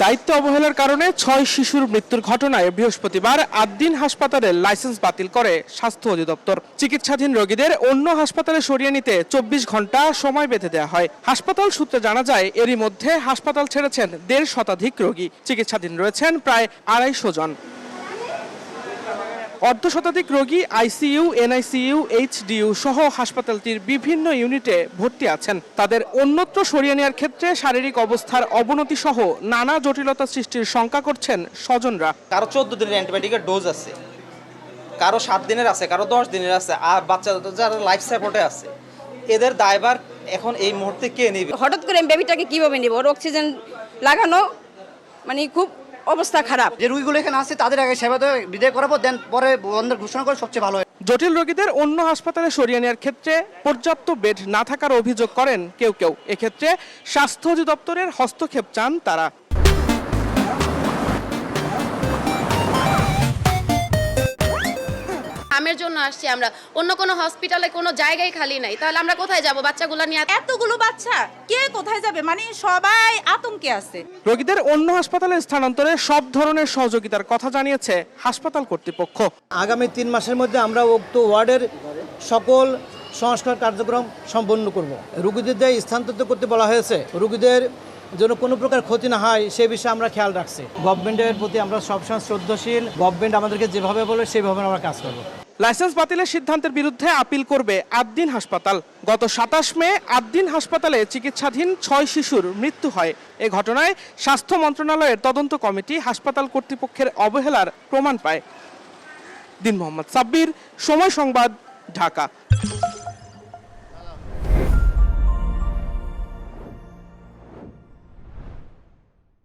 দায়িত্ব অবহেলার কারণে ৬ শিশুর মৃত্যুর ঘটনায় বৃহস্পতিবার আদ্দিন হাসপাতালের লাইসেন্স বাতিল করে স্বাস্থ্য অধিদপ্তর। চিকিৎসাধীন রোগীদের অন্য হাসপাতালে সরিয়ে নিতে ২৪ ঘন্টা সময় বেঁধে দেওয়া হয়। হাসপাতাল সূত্রে জানা যায়, এরই মধ্যে হাসপাতাল ছেড়েছেন ১৫০ শতাধিক রোগী। চিকিৎসাধীন রয়েছেন প্রায় ২৫০ জন। অর্ধশতাধিক রোগী আইসিইউ, এনআইসিইউ, এইচডিইউ সহ হাসপাতালটির বিভিন্ন ইউনিটে ভর্তি আছেন। তাদের অন্যত্র সরিয়ে নেওয়ার ক্ষেত্রে শারীরিক অবস্থার অবনতি সহ নানা জটিলতা সৃষ্টির শঙ্কা করছেন স্বজনরা। কারো ১৪ দিনের অ্যান্টিবায়োটিকের ডোজ আছে, কারো ৭ দিনের আছে, কারো ১০ দিনের আছে, আর বাচ্চাদের যারা লাইফ সাপোর্টে আছে, এদের দায়ভার এখন এই মুহূর্তে কে নেবে? হঠাৎ করে বেবিটাকে কিভাবে নেব? ওর অক্সিজেন লাগানো মানে খুব অবস্থা খারাপ। যে রোগীগুলো এখানে আছে তাদের আগে সেবা বিদায় করাবো, দেন পরে বন্ধের ঘোষণা করে সবচেয়ে ভালো হয়। জটিল রোগীদের অন্য হাসপাতালে সরিয়ে নেওয়ার ক্ষেত্রে পর্যাপ্ত বেড না থাকার অভিযোগ করেন কেউ কেউ। এক্ষেত্রে স্বাস্থ্য অধিদপ্তরের হস্তক্ষেপ চান তারা। আমের জন্য আসছি আমরা, অন্য কোনো হসপিটালে কোনো জায়গায় খালি নাই, তাহলে আমরা কোথায় যাব বাচ্চাগুলো নিয়ে? এতগুলো বাচ্চা কে কোথায় যাবে, মানে সবাই আতঙ্কে আছে। রোগীদের অন্য হাসপাতালে স্থানান্তরে সব ধরনের সহযোগিতার কথা জানিয়েছে হাসপাতাল কর্তৃপক্ষ। আগামী ৩ মাসের মধ্যে আমরা উক্ত ওয়ার্ডের সকল সংস্কার কার্যক্রম সম্পন্ন করব। রোগীদের স্থানান্তরিত করতে বলা হয়েছে, রোগীদের যেন কোনো প্রকার ক্ষতি না হয় সে বিষয়ে আমরা খেয়াল রাখছি। গভর্নমেন্টের প্রতি আমরা সবসময় শ্রদ্ধাশীল। গভর্নমেন্ট আমাদেরকে যেভাবে বলে সেভাবে আমরা কাজ করব। লাইসেন্স বাতিলের সিদ্ধান্তের বিরুদ্ধে আপিল করবে আদ্দিন হাসপাতাল। গত ২৭ মে আদ্দিন হাসপাতালে চিকিৎসাধীন ৬ শিশুর মৃত্যু হয়। এ ঘটনায় স্বাস্থ্য মন্ত্রণালয়ের তদন্ত কমিটি হাসপাতাল কর্তৃপক্ষের অবহেলার প্রমাণ পায়। দিন মোহাম্মদ সাব্বির, সময় সংবাদ, ঢাকা।